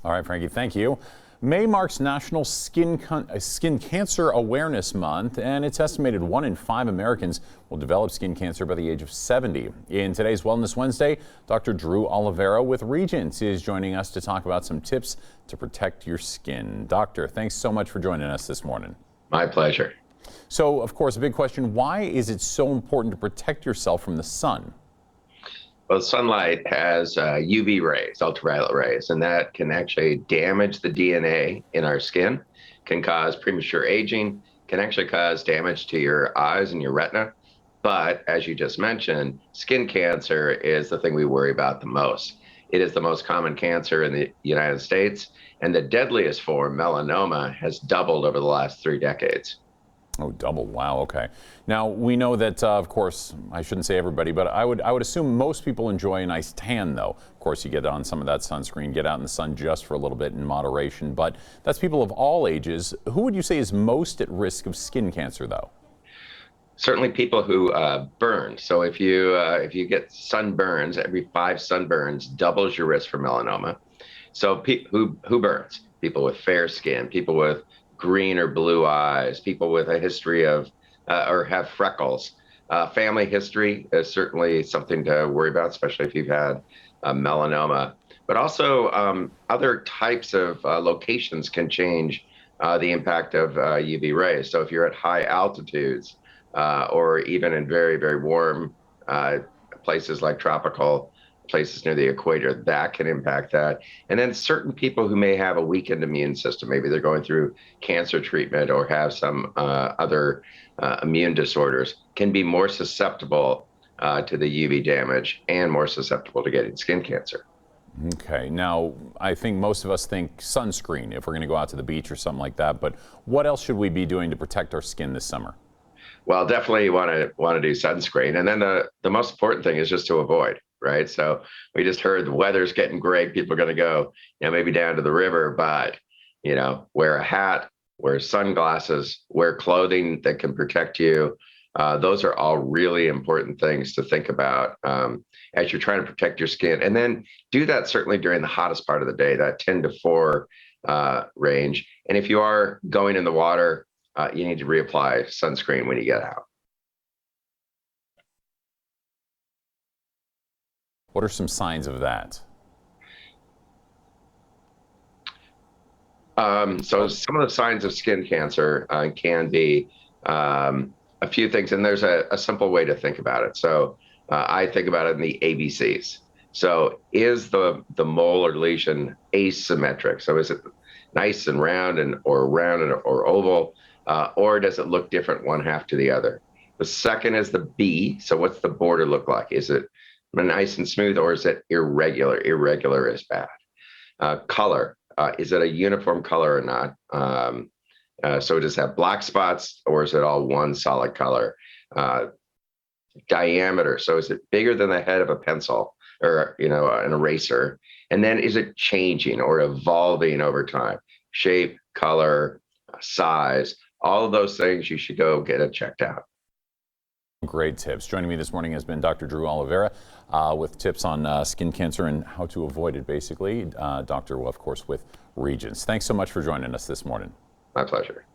All right, Frankie, thank you. May marks National Skin Cancer Awareness Month, and it's estimated 1 in 5 Americans will develop skin cancer by the age of 70. In today's Wellness Wednesday, Dr. Drew Oliveira with Regents is joining us to talk about some tips to protect your skin. Doctor, thanks so much for joining us this morning. My pleasure. So, of course, a big question, why is it so important to protect yourself from the sun? Well, sunlight has UV rays, ultraviolet rays, and that can actually damage the DNA in our skin, can cause premature aging, can actually cause damage to your eyes and your retina. But as you just mentioned, skin cancer is the thing we worry about the most. It is the most common cancer in the United States, and the deadliest form, melanoma, has doubled over the last 3 decades. Oh, double. Wow. Okay. Now, we know that, of course, I shouldn't say everybody, but I would assume most people enjoy a nice tan, though. Of course, you get on some of that sunscreen, get out in the sun just for a little bit in moderation. But that's people of all ages. Who would you say is most at risk of skin cancer, though? Certainly people who burn. So if you get sunburns, every 5 sunburns doubles your risk for melanoma. So who burns? People with fair skin, people with green or blue eyes, people with a history of or have freckles. Family history is certainly something to worry about, especially if you've had melanoma. But also other types of locations can change the impact of UV rays. So if you're at high altitudes or even in very, very warm places like tropical places near the equator, that can impact that. And then certain people who may have a weakened immune system, maybe they're going through cancer treatment or have some other immune disorders, can be more susceptible to the UV damage and more susceptible to getting skin cancer. Okay. Now, I think most of us think sunscreen if we're going to go out to the beach or something like that. But what else should we be doing to protect our skin this summer? Well, definitely you want to do sunscreen. And then the most important thing is just to avoid. Right. So we just heard the weather's getting great. People are going to go, maybe down to the river, but, wear a hat, wear sunglasses, wear clothing that can protect you. Those are all really important things to think about as you're trying to protect your skin. And then do that certainly during the hottest part of the day, that 10 to 4 range. And if you are going in the water, you need to reapply sunscreen when you get out. What are some signs of that? So some of the signs of skin cancer can be a few things, and there's a simple way to think about it. So I think about it in the ABCs. So is the mole or lesion asymmetric? So is it nice and round or oval, or does it look different one half to the other? The second is the B. So what's the border look like? Is it nice and smooth, or is it irregular? Irregular is bad. Color, is it a uniform color or not? So does it have black spots, or is it all one solid color? Diameter, so is it bigger than the head of a pencil or an eraser? And then is it changing or evolving over time? Shape, color, size, all of those things you should go get it checked out. Great tips. Joining me this morning has been Dr. Drew Oliveira with tips on skin cancer and how to avoid it, basically. Doctor, of course, with Regents. Thanks so much for joining us this morning. My pleasure.